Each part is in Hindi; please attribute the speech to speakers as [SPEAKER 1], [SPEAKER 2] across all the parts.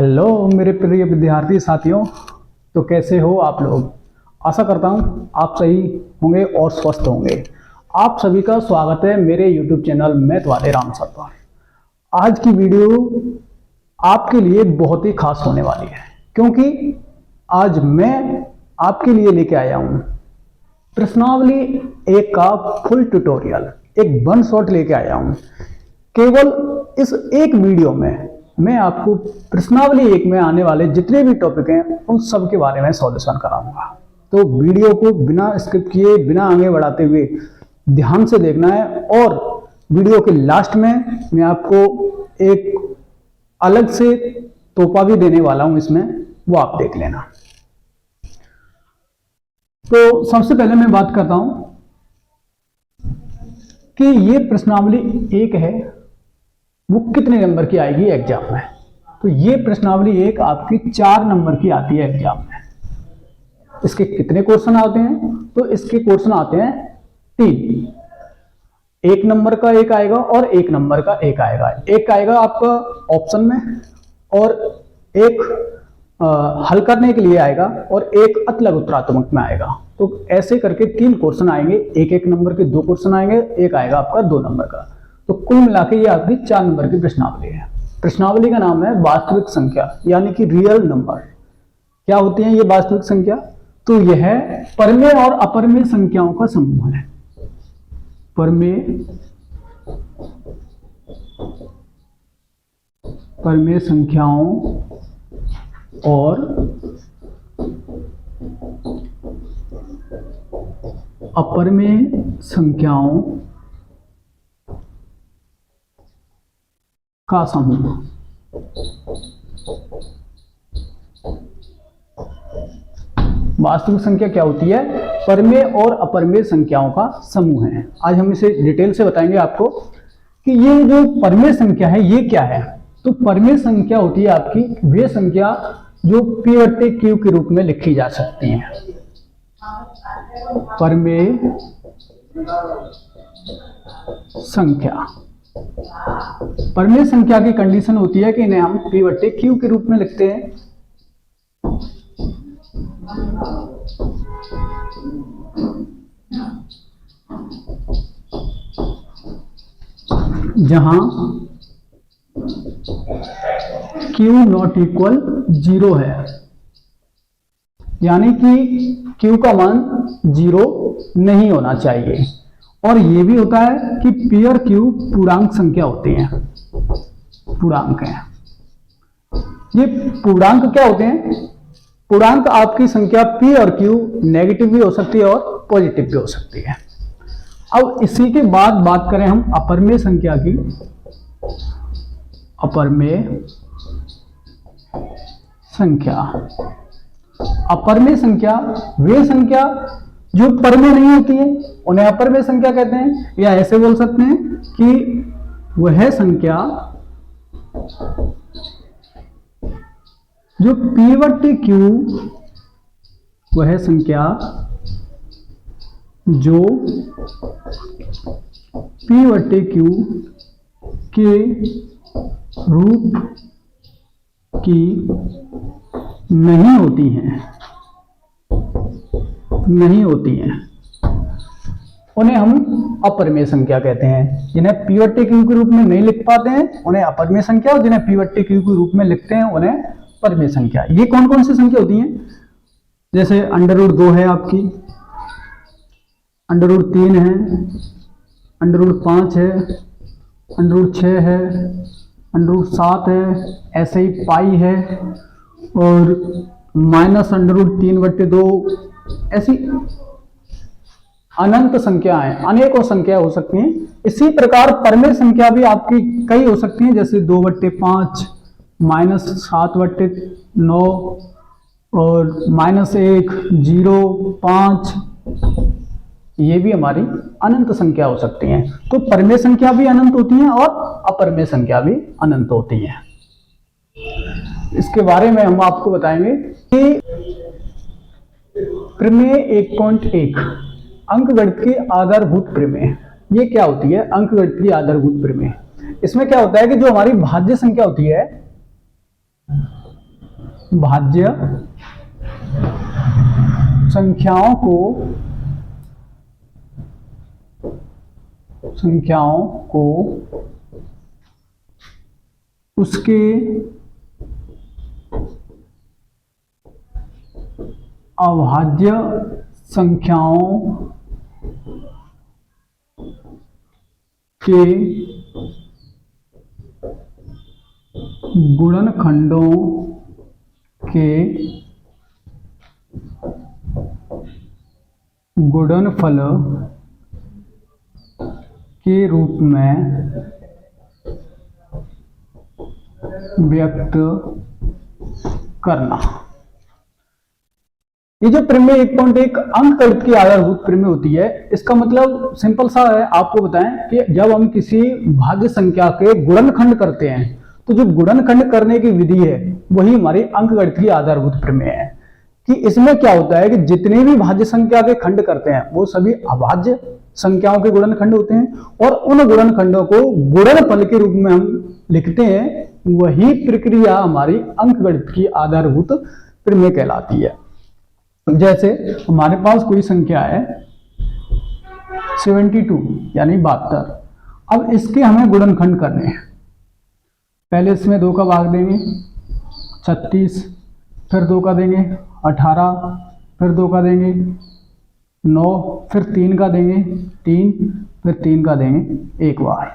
[SPEAKER 1] हेलो मेरे प्रिय विद्यार्थी साथियों। तो कैसे हो आप लोग। आशा करता हूँ आप सही होंगे और स्वस्थ होंगे। आप सभी का स्वागत है मेरे YouTube चैनल मैथ वाले राम सर पर। आज की वीडियो आपके लिए बहुत ही खास होने वाली है, क्योंकि आज मैं आपके लिए लेके आया हूँ प्रश्नावली एक का फुल ट्यूटोरियल, एक वन शॉट लेके आया हूँ। केवल इस एक वीडियो में मैं आपको प्रश्नावली एक में आने वाले जितने भी टॉपिक हैं उन सब के बारे में सॉल्यूशन कराऊंगा। तो वीडियो को बिना स्किप किए, बिना आगे बढ़ाते हुए ध्यान से देखना है। और वीडियो के लास्ट में मैं आपको एक अलग से तोहफा भी देने वाला हूं, इसमें वो आप देख लेना। तो सबसे पहले मैं बात करता हूं कि ये प्रश्नावली एक है, वो कितने नंबर की आएगी एग्जाम में। तो ये प्रश्नावली एक आपकी 4 नंबर की आती है एग्जाम में। इसके कितने क्वेश्चन आते हैं? तो इसके क्वेश्चन आते हैं 3। 1 नंबर का एक आएगा और 1 नंबर का एक आएगा। एक आएगा आपका ऑप्शन में और एक हल करने के लिए आएगा और एक अतलग उत्तरात्मक में आएगा। तो ऐसे करके 3 क्वेश्चन आएंगे। 1-1 नंबर के 2 क्वेश्चन आएंगे, एक आएगा आपका 2 नंबर का। तो कुल मिला के ये आपकी 4 नंबर की प्रश्नावली है। प्रश्नावली का नाम है वास्तविक संख्या, यानी कि रियल नंबर। क्या होती है ये वास्तविक संख्या? तो यह परमेय और अपरमेय संख्याओं का समूह है। परमेय संख्याओं और अपरमेय संख्याओं का समूह। वास्तविक संख्या क्या होती है? परमेय और अपरमेय संख्याओं का समूह है। आज हम इसे डिटेल से बताएंगे आपको कि ये जो परमेय संख्या है ये क्या है। तो परमेय संख्या होती है आपकी वे संख्या जो P/Q के रूप में लिखी जा सकती हैं। परमेय संख्या, परमेय संख्या की कंडीशन होती है कि इन्हें हम P/Q के रूप में लिखते हैं। जहां Q नॉट इक्वल 0 है, यानी कि Q का मान 0 नहीं होना चाहिए। और ये भी होता है कि P और Q पूर्णांक संख्या होती हैं, पूर्णांक है। ये पूर्णांक क्या होते हैं? पूर्णांक आपकी संख्या P और Q नेगेटिव भी हो सकती है और पॉजिटिव भी हो सकती है। अब इसी के बाद बात करें हम अपरमेय संख्या की। अपरमेय संख्या, अपरमेय संख्या वे संख्या जो परमेय नहीं होती है उन्हें अपरमेय संख्या कहते हैं। या ऐसे बोल सकते हैं कि वह संख्या जो P/Q, वह संख्या जो P/Q के रूप की नहीं होती हैं, उन्हें हम अपरमेय संख्या कहते हैं। जिन्हें P/Q के रूप में नहीं लिख पाते हैं उन्हें अपरमेय संख्या, और जिन्हें P/Q के रूप में लिखते हैं उन्हें परमेय संख्या। ये कौन कौन सी संख्या होती हैं? जैसे √2 है आपकी, √3 है, √5 है, √6 है, √7 है, ऐसे ही पाई है और -√3/2। ऐसी अनंत संख्याएं, अनेकों संख्या हो सकती हैं। इसी प्रकार परमेय संख्या भी आपकी कई हो सकती हैं, जैसे 2/5, -7/9 और -1, 0, 5। ये भी हमारी अनंत संख्या हो सकती हैं। तो परमेय संख्या भी अनंत होती हैं और अपरमेय संख्या भी अनंत होती हैं। इसके बारे में हम आपको बताएंगे कि प्रमेय 1.1 अंकगणित की आधारभूत प्रमेय, ये क्या होती है? अंकगणित की आधारभूत प्रमेय। इसमें क्या होता है कि जो हमारी भाज्य संख्या होती है भाज्य संख्याओं को उसके अभाज्य संख्याओं के गुणनखंडों के गुणनफल के रूप में व्यक्त करना। ये जो प्रमेय 1.1 अंकगणित की आधारभूत प्रमेय होती है, इसका मतलब सिंपल सा है। आपको बताएं कि जब हम किसी भाज्य संख्या के गुणनखंड करते हैं तो जो गुणनखंड करने की विधि है वही हमारी अंकगणित की आधारभूत प्रमेय है। कि इसमें क्या होता है कि जितने भी भाज्य संख्या के खंड करते हैं वो सभी अभाज्य संख्याओं के गुणनखंड होते हैं और उन गुणनखंडों को गुणनफल के रूप में हम लिखते हैं। वही प्रक्रिया हमारी अंकगणित की आधारभूत प्रमेय कहलाती है। जैसे हमारे पास कोई संख्या है 72 यानी 72। अब इसके हमें गुणनखंड करने हैं। पहले इसमें 2 का भाग देंगे 36, फिर 2 का देंगे 18, फिर 2 का देंगे 9, फिर 3 का देंगे 3, फिर 3 का देंगे 1 बार।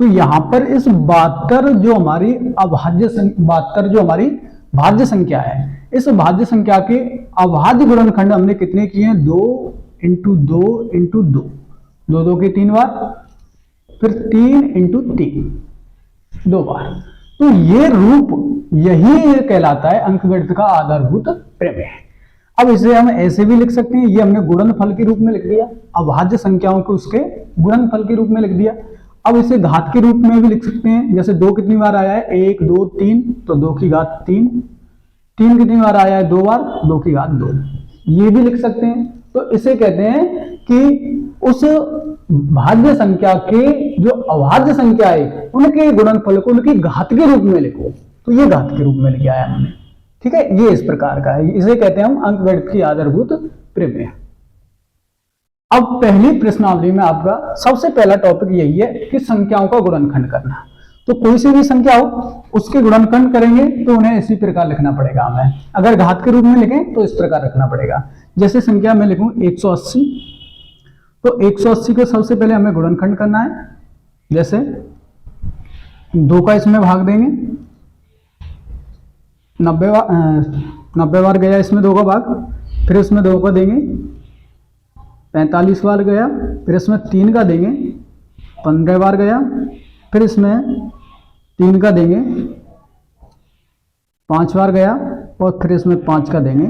[SPEAKER 1] तो यहां पर इस 72 जो हमारी भाज्य संख्या है, इस भाज्य संख्या के अभाज्य गुणनखंड हमने कितने किए हैं? 2 × 2 × 2, 2 2 के 3 बार, फिर 3 × 3 2 बार। तो ये रूप यही कहलाता है अंकगणित का आधारभूत प्रमेय। अब इसे हम ऐसे भी लिख सकते हैं, ये हमने गुणनफल के रूप में लिख दिया, अभाज्य संख्याओं को उसके गुणनफल के रूप में लिख दिया। अब इसे घात के रूप में भी लिख सकते हैं। जैसे 2 कितनी बार आया है? 1 2 3, तो 2 की घात 3। 3 कितनी बार आया है? 2 बार, 2 की घात 2। ये भी लिख सकते हैं। तो इसे कहते हैं कि उस भाज्य संख्या के जो अभाज्य संख्या है उनके गुणनफल को उनकी घात के रूप में लिखो। तो ये घात के रूप में लिखा है हमने। ठीक है, ये इस प्रकार का है। इसे कहते हैं हम अंकगणित की आधारभूत प्रमेय। अब पहली प्रश्नावली में आपका सबसे पहला टॉपिक यही है कि संख्याओं का गुणनखंड करना। तो कोई सी भी संख्या हो उसके गुणनखंड करेंगे तो उन्हें इसी प्रकार लिखना पड़ेगा हमें। अगर घात के रूप में लिखें तो इस प्रकार रखना पड़ेगा। जैसे संख्या में लिखूं 180, तो 180 को सबसे पहले हमें गुणनखंड करना है। जैसे 2 का इसमें भाग देंगे, 90 बार गया इसमें 2 का भाग, फिर इसमें 2 का देंगे 45 बार गया, फिर इसमें 3 का देंगे 15 बार गया, फिर इसमें 3 का देंगे 5 बार गया, और फिर इसमें 5 का देंगे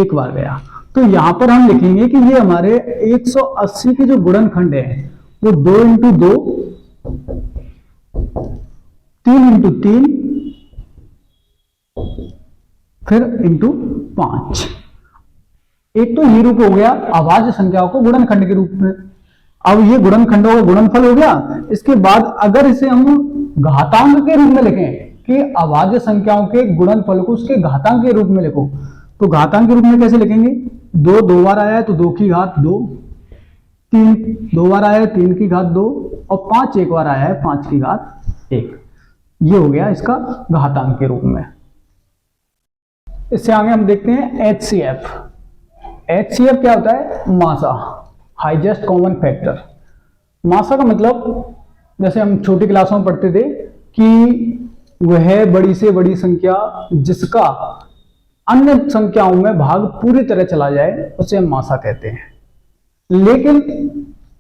[SPEAKER 1] 1 बार गया। तो यहां पर हम लिखेंगे कि ये हमारे 180 के जो गुणनखंड है वो 2 × 2, 3 × 3, फिर × 5। एक तो ये रूप हो गया अभाज्य संख्याओं को गुणनखंड के रूप में। अब ये गुणनखंडों का गुणनफल हो गया। इसके बाद अगर इसे हम घातांक के रूप में लिखें कि अभाज्य संख्याओं के गुणनफल को उसके घातांक के रूप में लिखो, तो घातांक के रूप में कैसे लिखेंगे? 2 2 बार आया है तो 2 की घात 2, 3 2 बार आया है 3 की घात 2, और 5 1 बार आया है 5 की घात 1। ये हो गया इसका घातांक के रूप में। इससे आगे हम देखते हैं HCF। HCF क्या होता है? मासा, हाईएस्ट कॉमन फैक्टर। मासा का मतलब जैसे हम छोटी क्लासों में पढ़ते थे कि वह बड़ी से बड़ी संख्या जिसका अन्य संख्याओं में भाग पूरी तरह चला जाए उसे हम मासा कहते हैं। लेकिन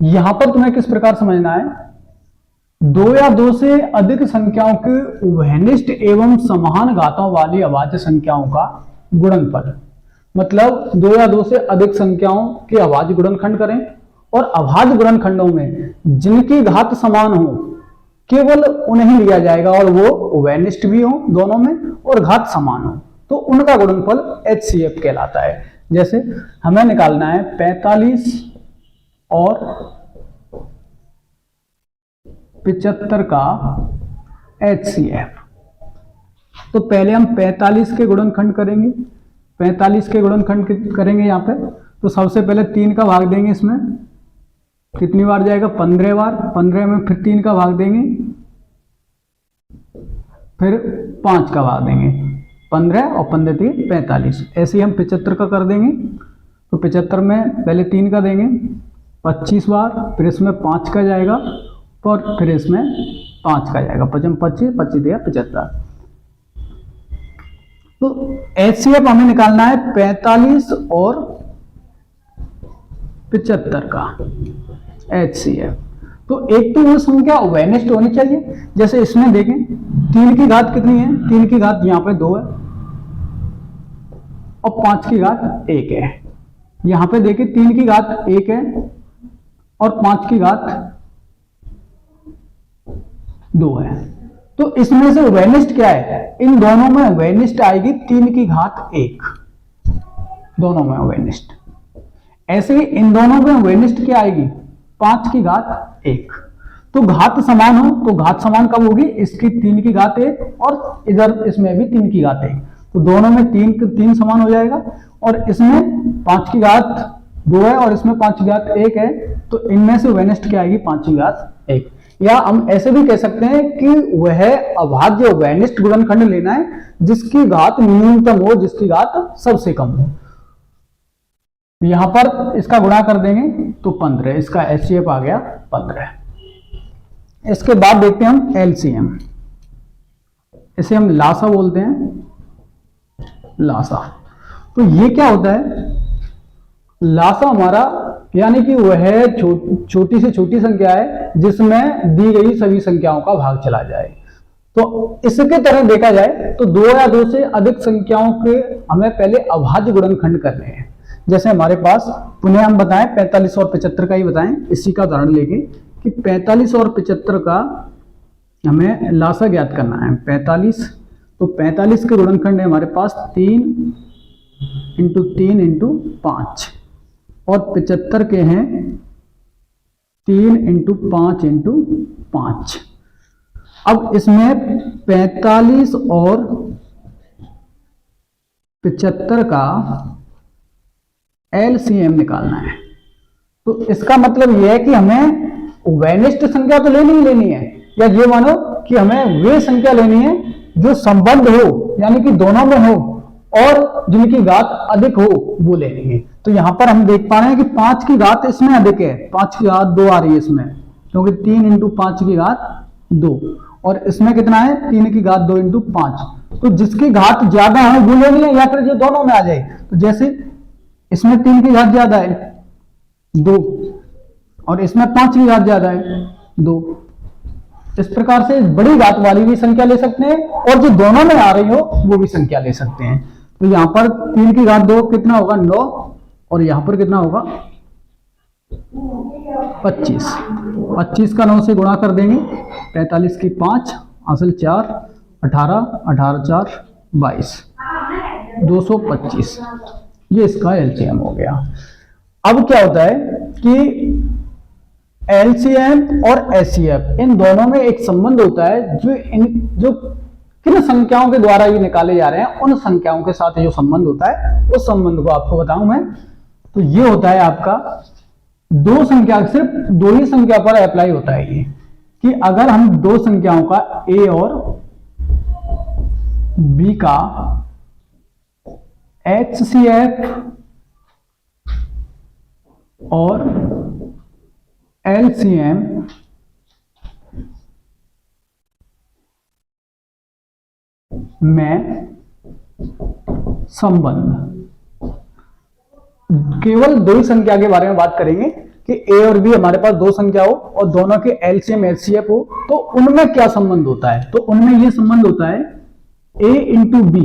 [SPEAKER 1] यहां पर तुम्हें किस प्रकार समझना है? 2 या 2 से अधिक संख्याओं के उभयनिष्ठ एवं समान घातों वाली अभाज्य संख्याओं का गुणनफल। मतलब 2 या 2 से अधिक संख्याओं के अभाज्य गुणनखंड करें, और अभाज्य गुणनखंडों में जिनकी घात समान हो केवल उन्हें लिया जाएगा, और वो उभयनिष्ठ भी हो दोनों में और घात समान हो, तो उनका गुणनफल HCF कहलाता है। जैसे हमें निकालना है 45 और 75 का HCF। तो पहले हम 45 के गुणनखंड करेंगे, 45 के गुणनखंड करेंगे यहाँ पे। तो सबसे पहले 3 का भाग देंगे, इसमें कितनी बार जाएगा, 15 बार। 15 में फिर 3 का भाग देंगे, फिर 5 का भाग देंगे, 15 और 15 3 45। ऐसे ही हम 75 का कर देंगे। तो 75 में पहले 3 का देंगे 25 बार, फिर इसमें 5 का जाएगा और फिर इसमें 5 का जाएगा, 25 25 25 दिया 75। तो HCF हमें निकालना है 45 और 75 का HCF। तो एक तो वो संख्या वेनिस्ट होनी चाहिए, जैसे इसमें देखें 3 की घात कितनी है, 3 की घात यहां पे 2 है और 5 की घात 1 है। यहां पे देखिए 3 की घात 1 है और 5 की घात 2 है। तो इसमें से वेनिस्ट क्या है, इन दोनों में वेनिस्ट आएगी 3 की घात 1, दोनों में वेनिस्ट। ऐसे ही इन दोनों में वेनिस्ट क्या आएगी, 5 की घात 1। तो घात समान हो तो घात समान कब होगी, इसकी 3 की घात 1 और इधर इसमें भी 3 की घात 1। तो दोनों में 3 समान हो जाएगा और इसमें 5 की घात 2 है और इसमें 5 की घात 1 है। तो इनमें से वेनिस्ट क्या आएगी, 5 की घात 1। या हम ऐसे भी कह सकते हैं कि वह अभाज्य वेनिस्ट गुणनखंड लेना है जिसकी घात न्यूनतम हो, जिसकी घात सबसे कम हो। यहां पर इसका गुणा कर देंगे तो 15, इसका HCF आ गया 15। इसके बाद देखते हैं हम LCM, इसे हम लासा बोलते हैं, लासा। तो ये क्या होता है, लासा हमारा यानी कि वह छोटी से छोटी संख्या है जिसमें दी गई सभी संख्याओं का भाग चला जाए। तो इसके तरह देखा जाए तो 2 या 2 से अधिक संख्याओं के हमें पहले अभाज्य गुणनखंड करने हैं। जैसे हमारे पास पुनः हम बताएं 45 और 75 का ही बताएं, इसी का उदाहरण लेके कि 45 और 75 का हमें लासा ज्ञात करना है। 45, तो 45 के गुणनखंड है हमारे पास 3 × 3 × 5 और 75 के हैं 3 × 5 × 5। अब इसमें 45 और 75 का LCM निकालना है। तो इसका मतलब यह है कि हमें वेनिस्ट संख्या तो लेनी ही लेनी है, या ये मानो कि हमें वे संख्या लेनी है जो संबद्ध हो, यानी कि दोनों में हो और जिनकी घात अधिक हो, वो लेनी है। तो यहां पर हम देख पा रहे हैं कि 5 की घात इसमें अधिक है, 5 की घात 2 आ रही है इसमें, क्योंकि 3 × 5 की घात 2 और इसमें कितना है 3 की घात 2 × 5। तो जिसकी घात ज्यादा है वो लेनी है, या फिर जो दोनों में आ जाए। तो जैसे इसमें 3 की घात ज्यादा है 2 और इसमें 5 की घात ज्यादा है 2। इस प्रकार से बड़ी घात वाली भी संख्या ले सकते हैं और जो दोनों में आ रही हो वो भी संख्या ले सकते हैं। तो यहां पर 3 की घात 2 कितना होगा 9 और यहां पर कितना होगा 25। 25 का 9 से गुणा कर देंगे, 45 की 5 असल 4 18 18 4 22 225। ये इसका LCM हो गया। अब क्या होता है कि LCM और HCF इन दोनों में एक संबंध होता है जो किन संख्याओं के द्वारा ये निकाले जा रहे हैं, उन संख्याओं के साथ जो संबंध होता है उस संबंध को आपको बताऊं मैं। तो ये होता है आपका दो संख्या, सिर्फ 2 ही संख्या पर अप्लाई होता है ये, कि अगर हम 2 संख्याओं का A और B का HCF और LCM में संबंध, केवल 2 ही संख्या के बारे में बात करेंगे कि A और B हमारे पास 2 संख्या हो और दोनों के LCM HCF हो, तो उनमें क्या संबंध होता है। तो उनमें यह संबंध होता है A × B,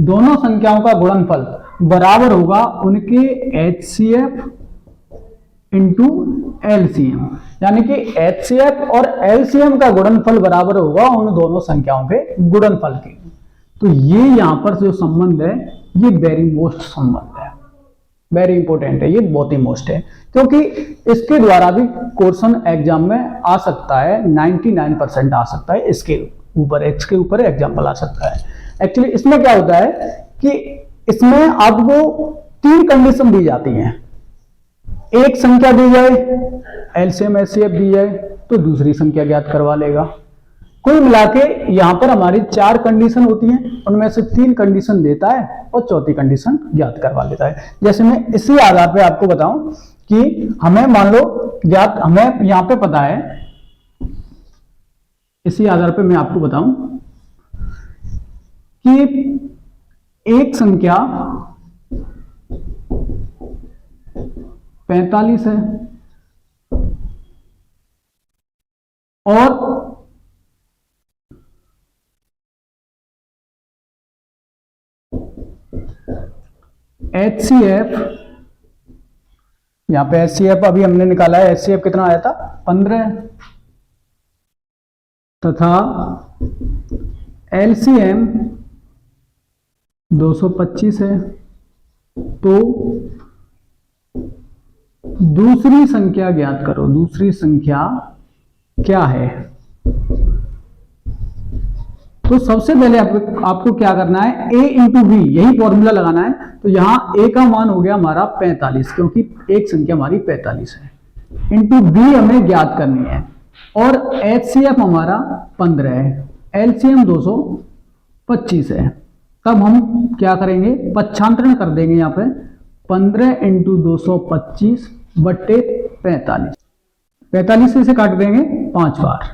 [SPEAKER 1] दोनों संख्याओं का गुणनफल बराबर होगा उनके HCF × LCM, यानी कि HCF और LCM का गुणनफल बराबर होगा उन दोनों संख्याओं के गुणनफल के। तो ये यहां पर जो संबंध है ये वेरी मोस्ट संबंध है, वेरी इंपॉर्टेंट है, ये बहुत ही मोस्ट है, क्योंकि इसके द्वारा भी क्वेश्चन एग्जाम में आ सकता है, 99% आ सकता है, इसके ऊपर X के ऊपर एग्जाम्पल आ सकता है। एक्चुअली इसमें क्या होता है कि इसमें आपको 3 कंडीशन दी जाती हैं। एक संख्या दी जाए, एलसीएम एचसीएफ दी जाए, तो दूसरी संख्या ज्ञात करवा लेगा। कुल मिला के यहां पर हमारी 4 कंडीशन होती हैं, उनमें से 3 कंडीशन देता है और चौथी कंडीशन ज्ञात करवा लेता है। जैसे मैं इसी आधार पे आपको बताऊं कि हमें मान लो ज्ञात, हमें यहां पे पता है, इसी आधार पे मैं आपको बताऊं कि एक संख्या 45 है और HCF, यहां पे HCF अभी हमने निकाला है, HCF कितना आया था 15, तथा LCM 225 है। तो दूसरी संख्या ज्ञात करो, दूसरी संख्या क्या है। तो सबसे पहले आपको क्या करना है, a इंटू बी, यही फॉर्मूला लगाना है। तो यहां a का मान हो गया हमारा 45, क्योंकि एक संख्या हमारी 45 है, इंटू बी हमें ज्ञात करनी है, और HCF हमारा 15 है, LCM 225 है। तब हम क्या करेंगे, पक्षांतरण कर देंगे यहां पे 15 इंटू 225 बट्टे 45, 45 से काट देंगे 5 बार,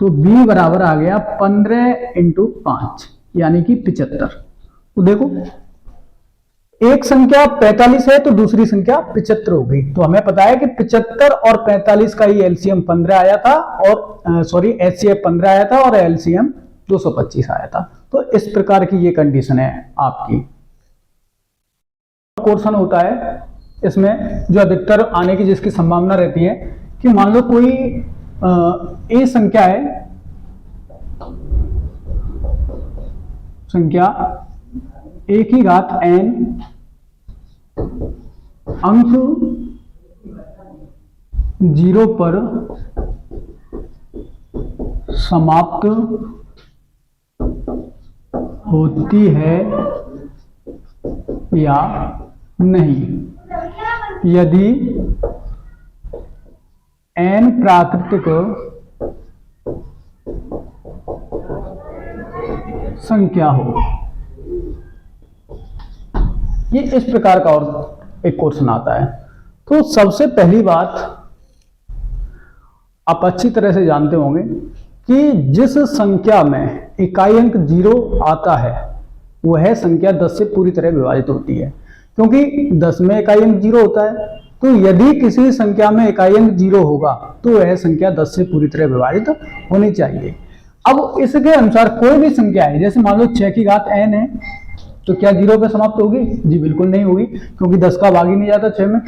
[SPEAKER 1] तो b बराबर आ गया 15 इंटू 5 यानी कि 75। तो देखो एक संख्या 45 है तो दूसरी संख्या 75 हो गई। तो हमें पता है कि 75 और 45 का ही एलसीएम 15 आया था, और सॉरी एचसीएफ 15 आया था और एलसीएम 225 आया था। तो इस प्रकार की ये कंडीशन है आपकी। क्वेश्चन होता है इसमें जो अधिकतर आने की जिसकी संभावना रहती है कि मान लो कोई ए संख्या है, संख्या ए की घात n अंक 0 पर समाप्त होती है या नहीं, यदि n प्राकृतिक संख्या हो। ये इस प्रकार का और एक क्वेश्चन आता है। तो सबसे पहली बात आप अच्छी तरह से जानते होंगे कि जिस संख्या में इकाई अंक 0 आता है वह संख्या 10 से पूरी तरह विभाजित होती है, क्योंकि 10 में इकाई अंक 0 होता है। तो यदि किसी संख्या में इकाई अंक 0 होगा तो वह संख्या 10 से पूरी तरह विभाजित होनी चाहिए। अब इसके अनुसार कोई भी संख्या है, जैसे मान लो 6 की घात n है, तो क्या 0 पे समाप्त होगी? जी बिल्कुल नहीं होगी, क्योंकि 10 का भाग ही नहीं जाता 6 में।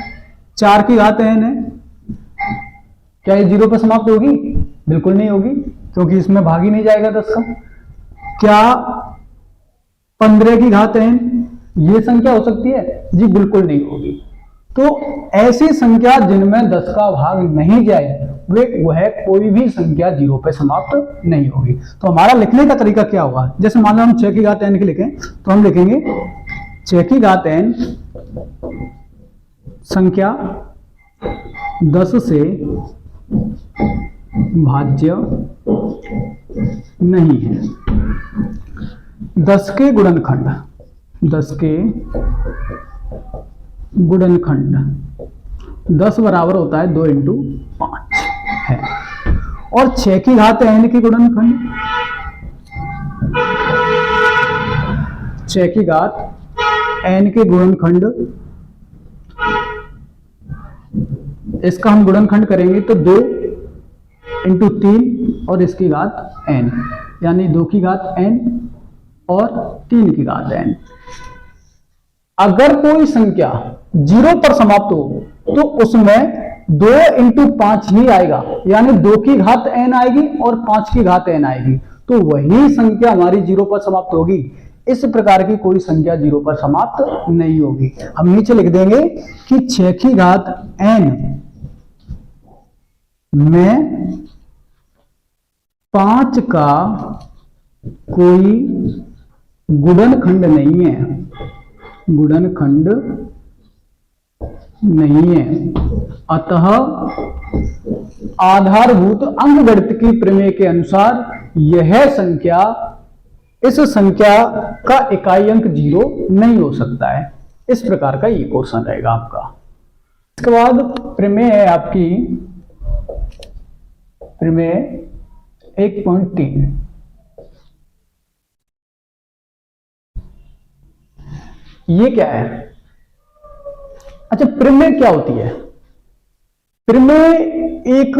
[SPEAKER 1] 4 की घात n है, क्या ये 0 पे समाप्त होगी? बिल्कुल नहीं होगी, क्योंकि इसमें भाग ही नहीं जाएगा 10 का। क्या 15 की घात n ये संख्या हो सकती है? जी बिल्कुल नहीं होगी। तो ऐसी संख्या जिनमें 10 का भाग नहीं जाए वह कोई भी संख्या 0 पे समाप्त नहीं होगी। तो हमारा लिखने का तरीका क्या होगा, जैसे मान लो हम 6 की घात n के लिखें तो हम लिखेंगे 6 की घात n संख्या 10 से भाज्य नहीं है। 10 के गुणनखंड, 10 के गुणनखंड 10 बराबर होता है 2 इंटू 5 है। और 6 की घात n की गुणनखंड, 6 की घात n के गुणनखंड, इसका हम गुणनखंड करेंगे तो 2 इंटू 3 और इसकी घात n, यानी 2 की घात n और 3 की घात n। अगर कोई संख्या 0 पर समाप्त हो तो उसमें 2 इंटू 5 ही आएगा, यानी 2 की घात n आएगी और 5 की घात n आएगी, तो वही संख्या हमारी 0 पर समाप्त होगी। इस प्रकार की कोई संख्या 0 पर समाप्त नहीं होगी। हम नीचे लिख देंगे कि 6 की घात n में 5 का कोई गुणनखंड नहीं है, गुणनखंड नहीं है। अतः आधारभूत अंकगणित की प्रमेय के अनुसार यह संख्या, इस संख्या का इकाई अंक 0 नहीं हो सकता है। इस प्रकार का ये क्वेश्चन रहेगा आपका। इसके बाद प्रमेय है आपकी प्रमेय 1.3। ये क्या है? अच्छा, प्रमेय क्या होती है? प्रमेय एक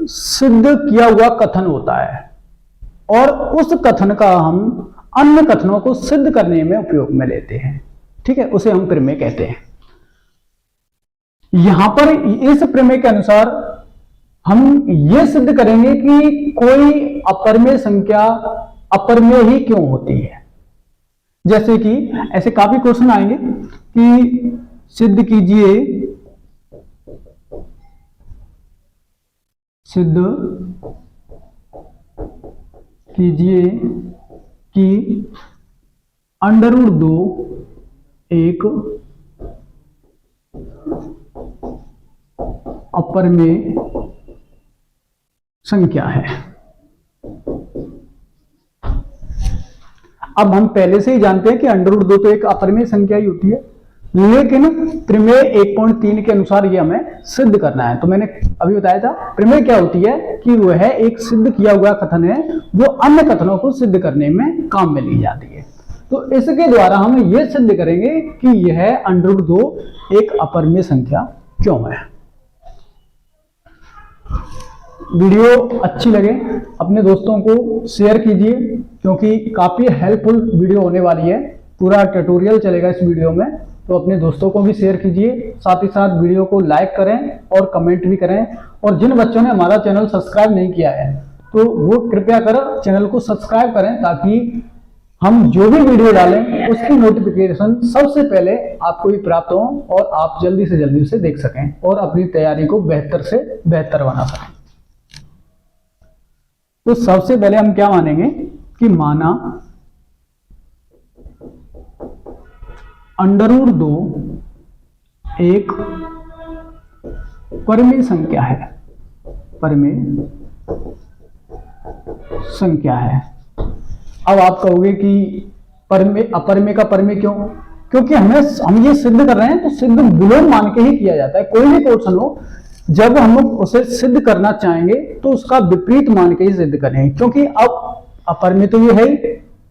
[SPEAKER 1] सिद्ध किया हुआ कथन होता है और उस कथन का हम अन्य कथनों को सिद्ध करने में उपयोग में लेते हैं। ठीक है, उसे हम प्रमेय कहते हैं। यहां पर इस प्रमेय के अनुसार हम यह सिद्ध करेंगे कि कोई अपरमेय संख्या अपरमेय ही क्यों होती है। जैसे कि ऐसे काफी क्वेश्चन आएंगे कि सिद्ध कीजिए, सिद्ध कीजिए कि √2 एक अपरमेय संख्या है। अब हम पहले से ही जानते हैं कि √2 तो एक अपरमेय संख्या ही होती है, लेकिन प्रमेय 1.3 के अनुसार ये हमें सिद्ध करना है। तो मैंने अभी बताया था प्रमेय क्या होती है कि वह एक सिद्ध किया हुआ कथन है जो अन्य कथनों को सिद्ध करने में काम में ली जाती है। तो इसके द्वारा हम ये सिद्ध करेंगे कि यह √2 एक अपरमेय संख्या क्यों है। वीडियो अच्छी लगे अपने दोस्तों को शेयर कीजिए, क्योंकि काफी हेल्पफुल वीडियो होने वाली है। पूरा ट्यूटोरियल चलेगा इस वीडियो में, तो अपने दोस्तों को भी शेयर कीजिए। साथ ही साथ वीडियो को लाइक करें और कमेंट भी करें। और जिन बच्चों ने हमारा चैनल सब्सक्राइब नहीं किया है तो वो कृपया कर चैनल को सब्सक्राइब करें, ताकि हम जो भी वीडियो डालें उसकी नोटिफिकेशन सबसे पहले आपको भी प्राप्त हो और आप जल्दी से जल्दी उसे देख सकें और अपनी तैयारी को बेहतर से बेहतर बना सकें। तो सबसे पहले हम क्या मानेंगे कि माना √2 एक परमेय संख्या है, परमेय संख्या है। अब आप कहोगे कि परमेय अपरमेय का परमेय क्यों? क्योंकि हम ये सिद्ध कर रहे हैं तो सिद्ध विलोम मान के ही किया जाता है। कोई भी क्वेश्चन हो, जब हम उसे सिद्ध करना चाहेंगे तो उसका विपरीत मान के ही सिद्ध करेंगे, क्योंकि अब अपरमेय तो ये है ही।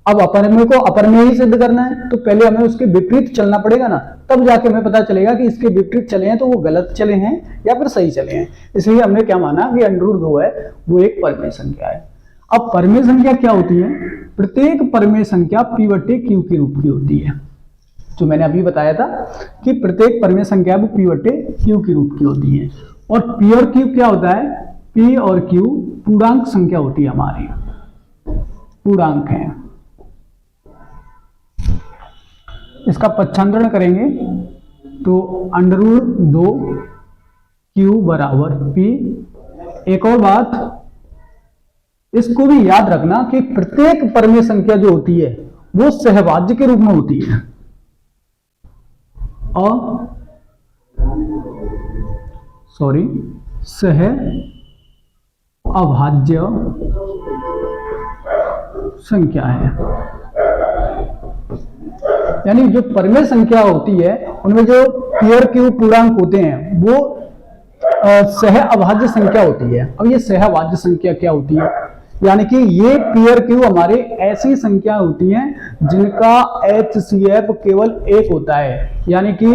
[SPEAKER 1] अब अपरमेय को अपरमेय ही सिद्ध करना है तो पहले हमें उसके विपरीत चलना पड़ेगा ना, तब जाके हमें पता चलेगा कि इसके विपरीत चले हैं तो वो गलत चले हैं या फिर सही चले हैं। इसलिए हमने क्या माना कि √2 है वो एक परमेय संख्या है। अब परमेय संख्या क्या होती है? प्रत्येक परमेय संख्या P/Q के रूप की होती है। जो मैंने अभी बताया था कि प्रत्येक परमेय संख्या वो P/Q के रूप की होती है। और P और Q क्या होता है? P और Q पूर्णांक संख्या होती है, हमारी पूर्णांक है। इसका पच्छांतरण करेंगे तो √2 Q = P। एक और बात, इसको भी याद रखना कि प्रत्येक परमेय संख्या जो होती है वो सहभाज्य के रूप में होती है। सहअभाज्य संख्या है। यानी जो परमेय संख्या होती है उनमें जो P और Q पूर्णांक होते हैं वो सहअभाज्य संख्या होती है। अब ये सहअभाज्य संख्या क्या होती है? यानी कि ये P और Q हमारे ऐसी संख्या होती हैं जिनका HCF केवल 1 होता है। यानी कि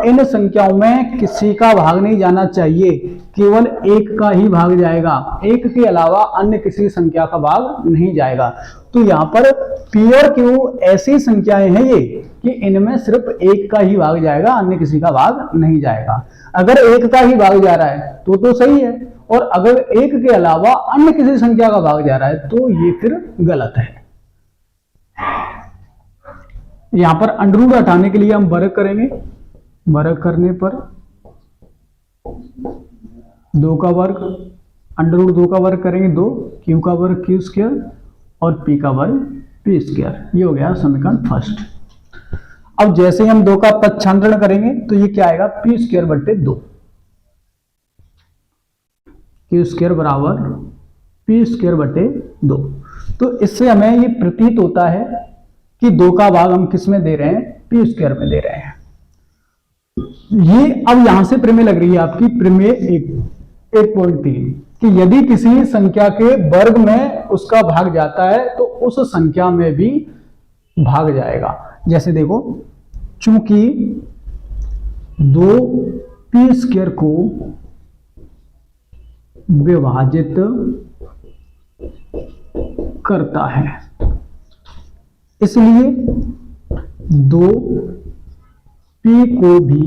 [SPEAKER 1] इन संख्याओं में किसी का भाग नहीं जाना चाहिए, केवल 1 का ही भाग जाएगा, 1 के अलावा अन्य किसी संख्या का भाग नहीं जाएगा। तो यहाँ पर P और Q ऐसी संख्याएं हैं ये कि इनमें सिर्फ 1 का ही भाग जाएगा, अन्य किसी का भाग नहीं जाएगा। अगर 1 का ही भाग जा रहा है तो सही है, और अगर 1 के अलावा अन्य किसी संख्या का भाग जा रहा है तो ये फिर गलत है। यहां पर अंडररूट हटाने के लिए हम वर्ग करेंगे। वर्ग करने पर 2 का वर्ग, √2 का वर्ग करेंगे 2, Q का वर्ग Q² और P का वर्ग P²। P square. ये हो गया समीकरण फर्स्ट। अब जैसे ही हम 2 का पक्षांतरण करेंगे तो ये क्या आएगा, पी स्क्वायर बट्टे 2, क्यू स्क्वायर बराबर पी स्क्वायर बटे 2। तो इससे हमें ये प्रतीत होता है कि 2 का भाग हम किस में दे रहे हैं, पी स्क्वायर में दे रहे हैं। ये अब यहां से प्रमेय लग रही है आपकी, प्रमेय 1.3 कि यदि किसी संख्या के वर्ग में उसका भाग जाता है तो उस संख्या में भी भाग जाएगा। जैसे देखो, चूंकि 2 पी स्क्वायर को विभाजित करता है, इसलिए 2 पी को भी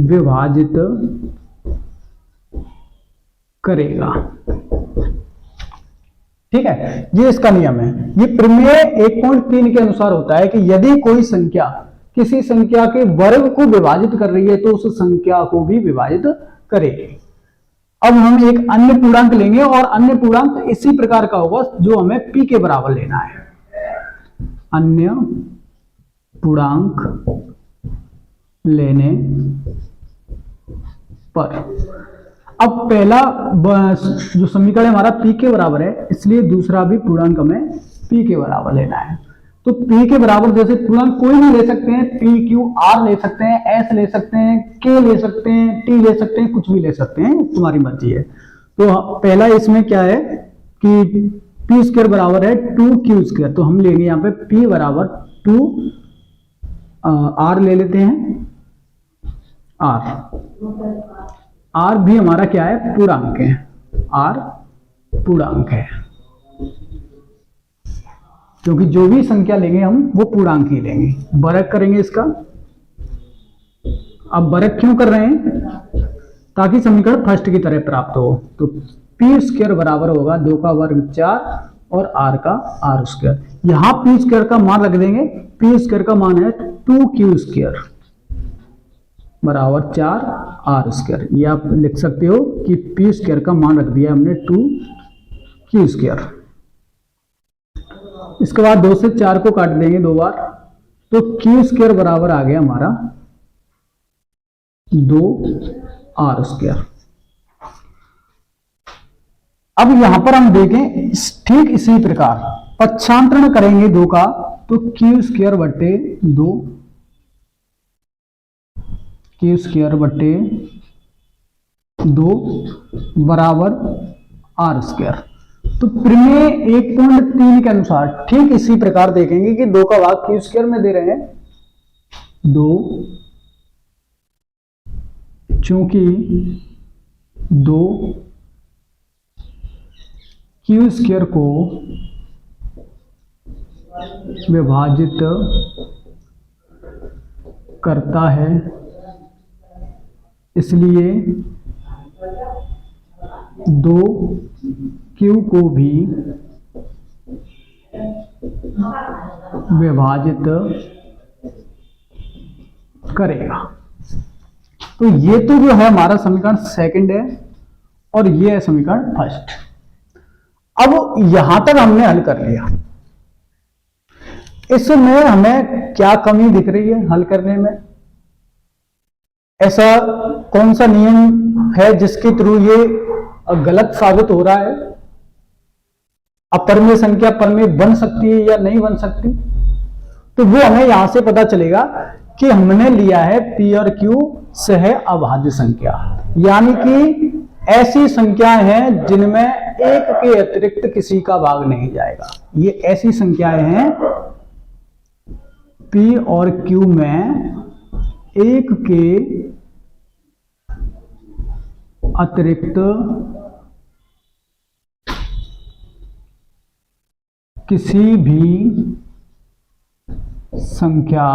[SPEAKER 1] विभाजित करेगा। ठीक है, ये इसका नियम है। ये प्रमेय 1.3 के अनुसार होता है कि यदि कोई संख्या किसी संख्या के वर्ग को विभाजित कर रही है तो उस संख्या को भी विभाजित करेगी। अब हम एक अन्य पूर्णांक लेंगे और अन्य पूर्णांक इसी प्रकार का होगा जो हमें p के बराबर लेना है। अन्य पूर्णांक लेने पर अब पहला जो समीकरण हमारा p के बराबर है, इसलिए दूसरा भी पूर्णांक हमें p के बराबर लेना है। तो p के बराबर जैसे पूर्णांक कोई भी ले सकते हैं, p q r ले सकते हैं, s ले सकते हैं, k ले सकते हैं, t ले सकते हैं, कुछ भी ले सकते हैं, तुम्हारी मर्जी है। तो पहला इसमें क्या है कि p स्क्वायर बराबर है 2q स्क्वायर, तो हम लेंगे यहाँ पे p बराबर 2 r ले लेते हैं, r भी हमारा क्या है, पूर्णांक है, r पूर्णांक है, क्योंकि जो भी संख्या लेंगे हम वो पूर्णांक ही लेंगे। वर्ग करेंगे इसका। अब वर्ग क्यों कर रहे हैं, ताकि समीकरण फर्स्ट की तरह प्राप्त हो। तो पी स्क्वायर बराबर होगा 2 का वर्ग 4 और r का r स्क्वायर। यहां पी स्क्वायर का मान रख देंगे, पी स्क्वायर का मान है 2q स्क्वायर बराबर 4r स्क्वायर। ये आप लिख सकते हो कि पी स्क्वायर का मान रख दिया हमने 2q स्क्वायर। इसके बाद 2 से 4 को काट देंगे 2 बार, तो q स्क्वायर बराबर आ गया हमारा 2r स्क्वायर। अब यहां पर हम देखें ठीक इसी प्रकार पक्षांतरण करेंगे 2 का, तो q स्क्वायर बटे 2, q स्क्वायर बटे 2 बराबर r स्क्वायर। तो प्रमेय 1.3 के अनुसार ठीक इसी प्रकार देखेंगे कि 2 का भाग q स्क्वायर में दे रहे हैं, 2 चूंकि 2 q स्क्वायर को विभाजित करता है, इसलिए 2 q को भी विभाजित करेगा। तो ये तो जो है हमारा समीकरण सेकंड है और ये है समीकरण फर्स्ट। अब यहां तक हमने हल कर लिया। इसमें हमें क्या कमी दिख रही है हल करने में, ऐसा कौन सा नियम है जिसके थ्रू ये गलत साबित हो रहा है, अपरिमेय संख्या परमेय बन सकती है या नहीं बन सकती। तो वो हमें यहां से पता चलेगा कि हमने लिया है p और q सह अभाज्य संख्या, यानी कि ऐसी संख्याएं हैं जिनमें एक के अतिरिक्त किसी का भाग नहीं जाएगा। ये ऐसी संख्याएं हैं p और q में एक के अतिरिक्त किसी भी संख्या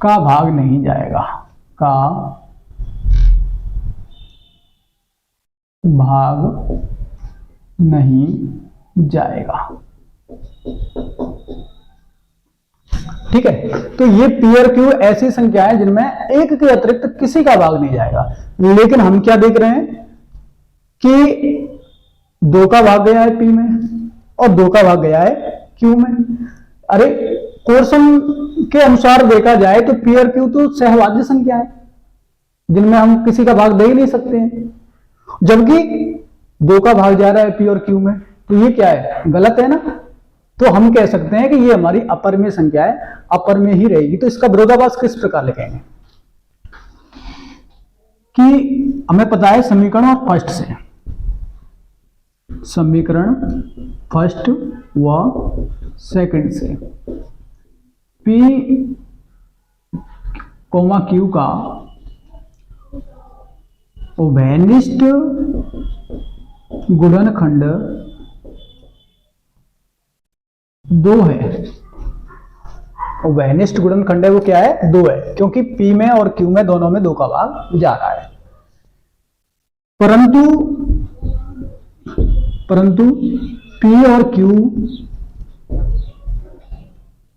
[SPEAKER 1] का भाग नहीं जाएगा, का भाग नहीं जाएगा। ठीक है, तो ये p और q ऐसी संख्या है जिनमें एक के अतिरिक्त किसी का भाग नहीं जाएगा। लेकिन हम क्या देख रहे हैं कि 2 का भाग गया है P में और 2 का भाग गया है Q में। अरे क्वेश्चन के अनुसार देखा जाए तो P और Q तो सहभाज्य संख्या है जिनमें हम किसी का भाग दे ही नहीं सकते हैं, जबकि 2 का भाग जा रहा है P और Q में, तो ये क्या है, गलत है ना। तो हम कह सकते हैं कि ये हमारी अपरिमेय संख्या है, अपर में ही रहेगी। तो इसका विरोधाभास किस प्रकार लिखेंगे कि हमें पता है समीकरण और फर्स्ट से, समीकरण फर्स्ट व सेकंड से P, Q का उभयनिष्ठ गुणनखंड 2 है। उभयनिष्ठ गुणनखंड है वो क्या है, 2 है, क्योंकि P में और Q में दोनों में 2 का भाग जा रहा है। परंतु P और Q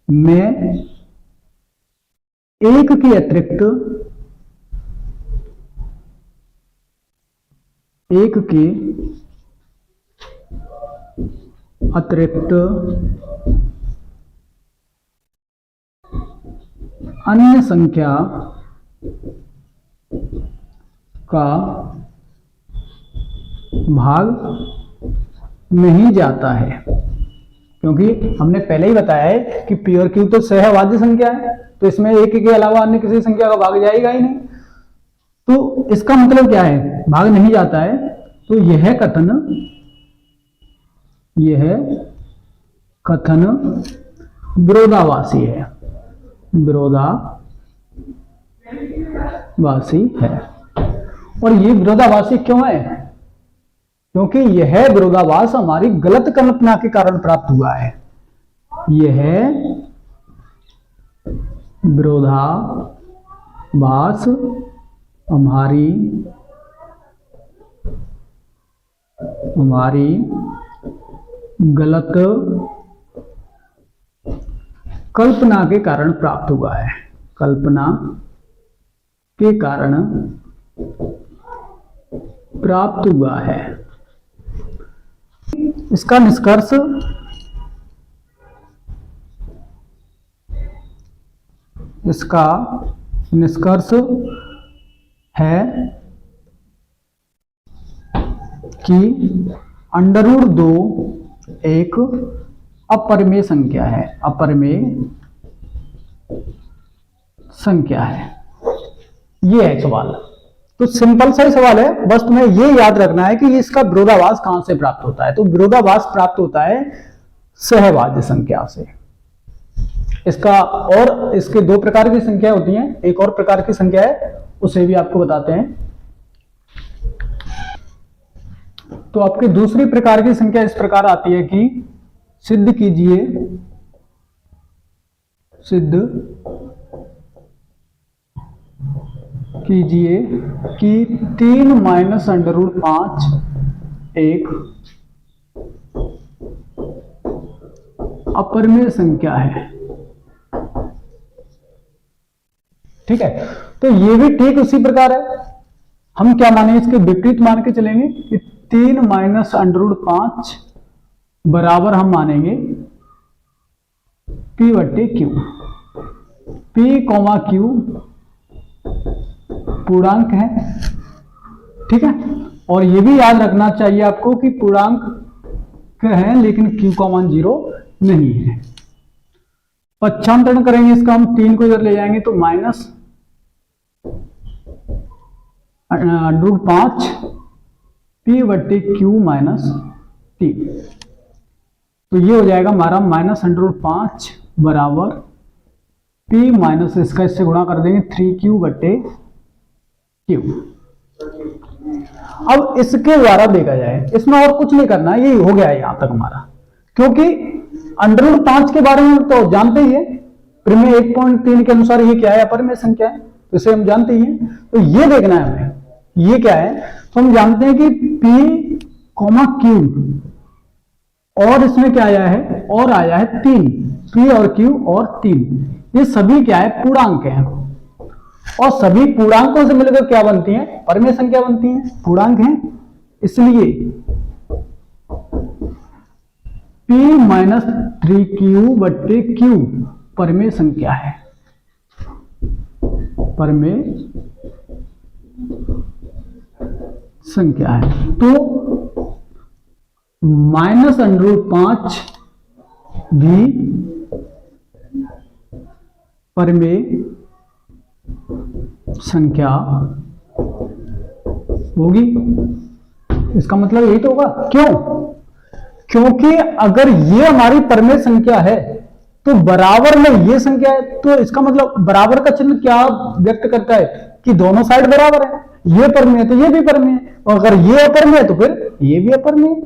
[SPEAKER 1] में एक के अतिरिक्त अन्य संख्या का भाग नहीं जाता है, क्योंकि हमने पहले ही बताया है कि P और Q तो सहभाज्य संख्या है, तो इसमें एक के अलावा अन्य किसी संख्या का भाग जाएगा ही नहीं। तो इसका मतलब क्या है, भाग नहीं जाता है। तो यह कथन विरोधाभासी है, विरोधाभासी है। और ये विरोधाभासी क्यों है, क्योंकि यह विरोधाभास हमारी गलत कल्पना के कारण प्राप्त हुआ है। यह विरोधाभास हमारी गलत कल्पना के कारण प्राप्त हुआ है, कल्पना के कारण प्राप्त हुआ है। इसका निष्कर्ष है कि √2 एक अपरिमेय संख्या है, अपरिमेय संख्या है। ये है सवाल। तो सिंपल सा ही सवाल है, बस तुम्हें ये याद रखना है कि इसका विरोधाभास कहां से प्राप्त होता है। तो विरोधाभास प्राप्त होता है सहभाज्य संख्या से। इसका और इसके 2 प्रकार की संख्या होती हैं, एक और प्रकार की संख्या है, उसे भी आपको बताते हैं। तो आपकी दूसरी प्रकार की संख्या इस प्रकार आती है कि सिद्ध कीजिए कि 3 - √5 एक अपरिमेय संख्या है। ठीक है, तो ये भी ठीक उसी प्रकार है। हम क्या माने, इसके विपरीत मान के चलेंगे कि 3 - √5 बराबर हम मानेंगे P/Q। P, Q पूर्णांक है, ठीक है। और ये भी याद रखना चाहिए आपको कि पूर्णांक है लेकिन Q का मान 0 नहीं है। पक्षांतरण करेंगे इसका, हम 3 को इधर ले जाएंगे तो -√5 P/Q - 3। तो ये हो जाएगा हमारा -√5 बराबर P माइनस इसका इससे गुणा कर देंगे 3Q/Q। अब इसके द्वारा देखा जाए, इसमें और कुछ नहीं करना, ये हो गया है यहां तक हमारा, क्योंकि √5 के बारे में तो जानते ही है, प्रमेय 1.3 के अनुसार ये क्या है, अपरिमेय संख्या है, तो इसे हम जानते ही हैं। तो ये देखना है हमें, ये क्या है, तो हम जानते हैं कि P, Q और इसमें क्या आया है, और आया है 3, P और Q और 3, ये सभी क्या है, पूर्णांक हैं। और सभी पूर्णांकों से मिलकर क्या बनती हैं, परिमेय संख्या बनती हैं, पूर्णांक हैं। इसलिए p माइनस 3q बट्टे q परमेय संख्या है, परमेय संख्या है। तो -√5 भी परमेय संख्या होगी। इसका मतलब यही तो होगा। क्यों? क्योंकि अगर ये हमारी परमेय संख्या है तो बराबर में ये संख्या है, तो इसका मतलब बराबर का चिन्ह क्या व्यक्त करता है कि दोनों साइड बराबर है। ये परमेय है तो ये भी परमेय है, और अगर ये अपरमेय है तो फिर ये भी अपरमेय है।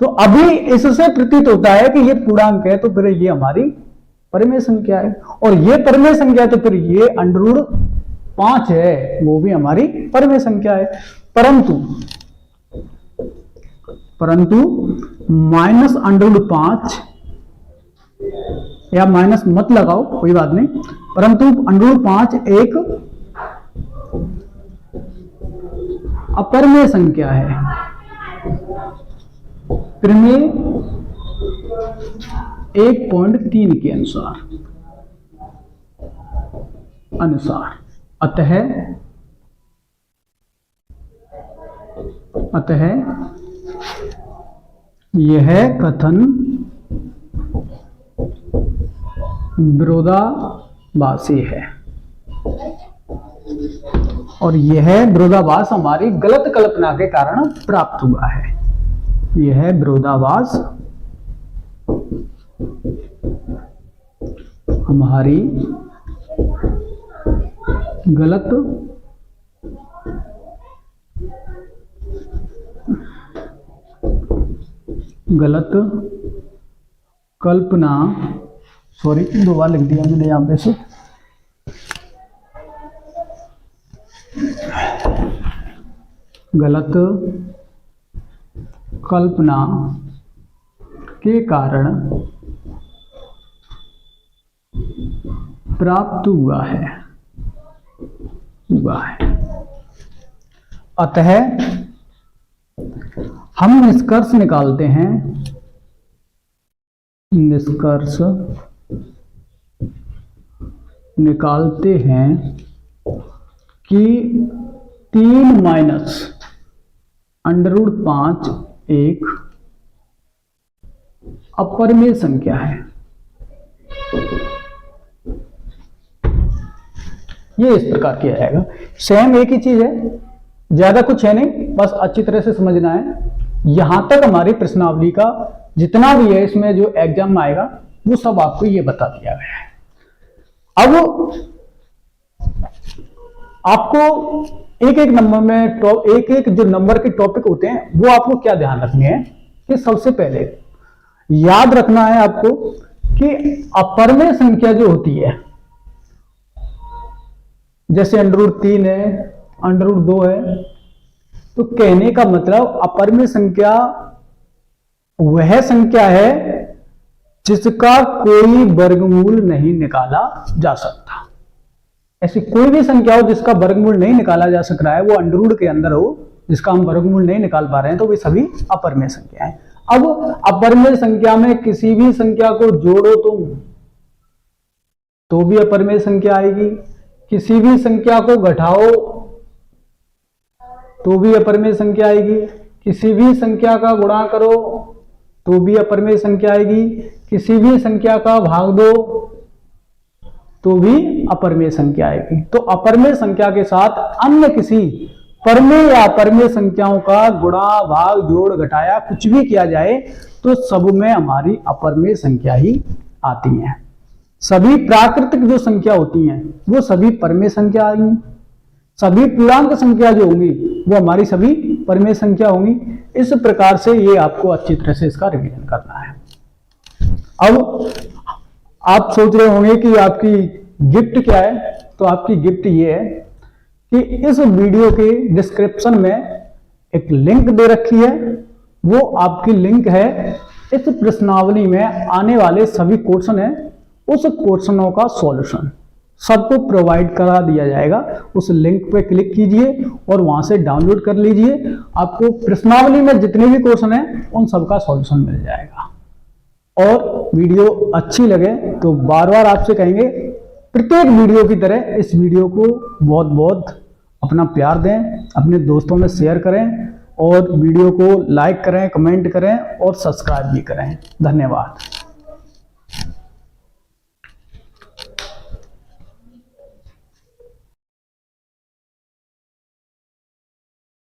[SPEAKER 1] तो अभी इससे प्रतीत होता है कि ये पूर्णांक है, तो फिर ये हमारी परमेय संख्या है, और ये परमेय संख्या है तो फिर ये √5 है, वो भी हमारी परमेय संख्या है। परंतु -√5 या माइनस मत लगाओ, कोई बात नहीं, परंतु √5 एक अपरमेय संख्या है, प्रमेय 1.3 के अनुसार अतः यह कथन विरोधाभासी है, और यह विरोधाभास हमारी गलत कल्पना के कारण प्राप्त हुआ है। यह विरोधाभास हमारी गलत कल्पना, सॉरी 2 बार लिख दिया मैंने यहां पे से, गलत कल्पना के कारण प्राप्त हुआ है। अतः हम निष्कर्ष निकालते हैं, कि 3 माइनस √5 एक अपरमेय संख्या है। ये इस प्रकार किया जाएगा। सेम एक ही चीज है, ज्यादा कुछ है नहीं, बस अच्छी तरह से समझना है। यहां तक हमारी प्रश्नावली का जितना भी है, इसमें जो एग्जाम में आएगा वो सब आपको ये बता दिया गया है। अब आपको एक एक नंबर में एक एक जो नंबर के टॉपिक होते हैं वो आपको क्या ध्यान रखने हैं कि सबसे पहले याद रखना है आपको कि अपरमेय संख्या जो होती है, जैसे √3 है, √2 है, तो कहने का मतलब अपरमेय संख्या वह संख्या है जिसका कोई वर्गमूल नहीं निकाला जा सकता। ऐसी कोई भी संख्या हो जिसका वर्गमूल नहीं निकाला जा सक रहा है, वो अंडर के अंदर हो, जिसका हम वर्गमूल नहीं निकाल पा रहे हैं, तो वे सभी अपरमेय संख्या है। अब अपरमेय संख्या में किसी भी संख्या को जोड़ो तो भी अपरमेय संख्या आएगी, किसी भी संख्या को घटाओ तो भी अपरमेय संख्या आएगी, किसी भी संख्या का गुणा करो तो भी अपरमेय संख्या आएगी, किसी भी संख्या का भाग दो तो भी अपरमेय संख्या आएगी। तो अपरमेय संख्या के साथ अन्य किसी परमेय या अपरमेय संख्याओं का गुणा, भाग, जोड़, घटाया कुछ भी किया जाए तो सब में हमारी अपरमेय संख्या ही आती है। सभी प्राकृतिक जो संख्या होती हैं वो सभी परमेय संख्या आएंगी, सभी पूर्णांक संख्या जो होंगी वो हमारी सभी परमेय संख्या होंगी। इस प्रकार से ये आपको अच्छी तरह से इसका रिवीजन करना है। अब आप सोच रहे होंगे कि आपकी गिफ्ट क्या है, तो आपकी गिफ्ट ये है कि इस वीडियो के डिस्क्रिप्शन में एक लिंक दे रखी है, वो आपकी लिंक है इस प्रश्नावली में आने वाले सभी क्वेश्चन है, उस क्वेश्चनों का सॉल्यूशन सबको प्रोवाइड करा दिया जाएगा। उस लिंक पे क्लिक कीजिए और वहां से डाउनलोड कर लीजिए। आपको प्रश्नावली में जितने भी क्वेश्चन हैं उन सबका सॉल्यूशन मिल जाएगा। और वीडियो अच्छी लगे तो बार बार आपसे कहेंगे प्रत्येक वीडियो की तरह इस वीडियो को बहुत बहुत अपना प्यार दें, अपने दोस्तों में शेयर करें और वीडियो को लाइक करें, कमेंट करें और सब्सक्राइब भी करें। धन्यवाद।